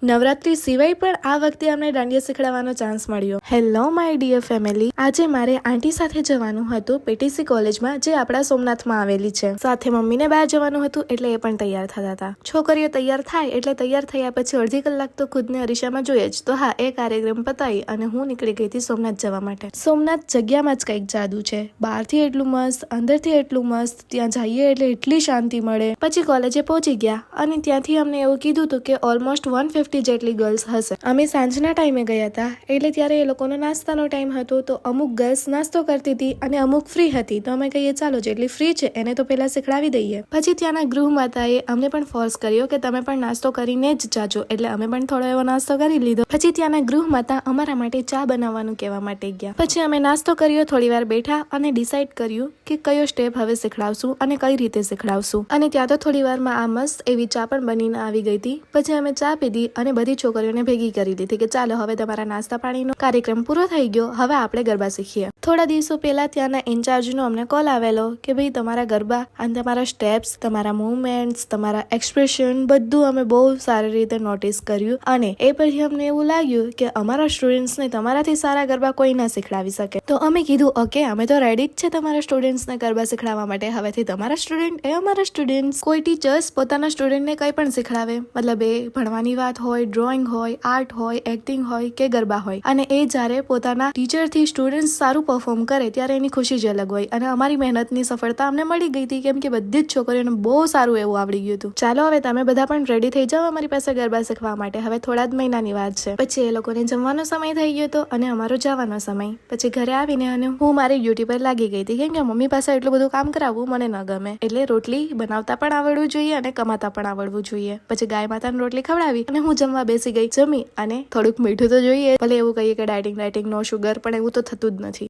નવરાત્રી સિવાય પણ આ વખતે અમને દાંડિયા શીખડાવવાનો ચાન્સ મળ્યો. હેલો માય ડિયર ફેમિલી, આજે મારે આંટી સાથે જવાનું હતું પીટીસી કોલેજમાં, જે આપણા સોમનાથમાં આવેલી છે. સાથે મમ્મીને બહાર જવાનું હતું એટલે એ પણ તૈયાર થતા હતા. છોકરીઓ તૈયાર થાય એટલે તૈયાર થયા પછી અડધી કલાક તો ખુદને અરીસામાં જોઈએ જ. તો હા, એ કાર્યક્રમ પતાવી અને હું નીકળી ગઈ હતી સોમનાથ જવા માટે. સોમનાથ જગ્યામાં જ કંઈક જાદુ છે. બહારથી એટલું મસ્ત, અંદરથી એટલું મસ્ત, ત્યાં જઈએ એટલે એટલી શાંતિ મળે. પછી કોલેજે પહોંચી ગયા અને ત્યાંથી અમને એવું કીધું હતું કે ઓલમોસ્ટ 150 જેટલી ગર્લ્સ હશે. અમે સાંજના ટાઈમે ગયા હતા એટલે ત્યારે એ લોકોનો નાસ્તાનો ટાઈમ હતો, તો અમુક ગર્લ્સ નાસ્તો કરતી હતી અને અમુક ફ્રી હતી. તો અમે કહીએ ચાલો જેટલી ફ્રી છે એને તો પેલા શીખડાવી દઈએ. પછી ત્યાંના ગૃહમાતાએ અમને પણ ફોર્સ કર્યો કે તમે પણ નાસ્તો કરીને જ જાજો, એટલે અમે પણ થોડો એવો નાસ્તો કરી લીધો. પછી ત્યાંના ગૃહમાતા અમારા માટે ચા બનાવવાનું કહેવા માટે ગયા. પછી અમે નાસ્તો કર્યો, થોડી વાર બેઠા અને ડિસાઈડ કર્યું કે કયો સ્ટેપ હવે શીખડાવશું અને કઈ રીતે શીખડાવશું. અને ત્યાં તો થોડી વારમાં આ મસ્ત એવી ચા પણ બનીને આવી ગઈ હતી. પછી અમે ચા પીધી અને બધી છોકરીઓને ભેગી કરી દીધી કે ચાલો હવે તમારા નાસ્તા પાણીનો કાર્યક્રમ પૂરો થઈ ગયો, હવે આપણે ગરબા શીખીએ. થોડા દિવસો પહેલા ત્યાંના ઇન્ચાર્જનો અમને કોલ આવેલો કે ભાઈ તમારા ગરબા અને તમારા સ્ટેપ્સ, તમારા મુવમેન્ટ્સ, તમારા એક્સપ્રેશન બધું અમે બહુ સારી રીતે નોટિસ કર્યું. અને એ પછી અમને એવું લાગ્યું કે અમારા સ્ટુડન્ટ્સને તમારાથી સારા ગરબા કોઈ ના શીખડાવી શકે. તો અમે કીધું ઓકે, અમે તો રેડી જ છે તમારા સ્ટુડન્ટ્સને ગરબા શીખડાવવા માટે. હવેથી તમારા સ્ટુડન્ટ એ અમારા સ્ટુડન્ટ્સ. કોઈ ટીચર્સ પોતાના સ્ટુડન્ટને કંઈ પણ શીખડાવે, મતલબ એ ભણવાની વાત હોય, ડ્રોઈંગ હોય, આર્ટ હોય, એક્ટિંગ હોય કે ગરબા હોય, અને એ જ્યારે પોતાના ટીચરથી સ્ટુડન્ટ સારું પરફોર્મ કરે ત્યારે એની ખુશી જ અલગ હોય. અને અમારી મહેનતની સફળતા અમને મળી ગઈ હતી, કેમ કે બધી જ છોકરીઓને બહુ સારું એવું આવડી ગયું હતું. ચાલો હવે તમે બધા પણ રેડી થઈ જાઓ અમારી પાસે ગરબા શીખવા માટે. હવે થોડા જ મહિનાની વાત છે. પછી એ લોકોને જમવાનો સમય થઈ ગયો હતો અને અમારો જવાનો સમય. પછી ઘરે આવીને અને હું મારી ડ્યુટી પર લાગી ગઈ હતી, કેમ કે મમ્મી પાસે એટલું બધું કામ કરાવવું મને ન ગમે. એટલે રોટલી બનાવતા પણ આવડવું જોઈએ અને કમાતા પણ આવડવું જોઈએ. પછી ગાય માતાને રોટલી ખવડાવી અને હું જમવા બેસી ગઈ. જમી અને થોડુંક મીઠું તો જોઈએ, ભલે એવું કહીએ કે ડાયટિંગ નો શુગર, પણ એવું તો થતું જ નથી.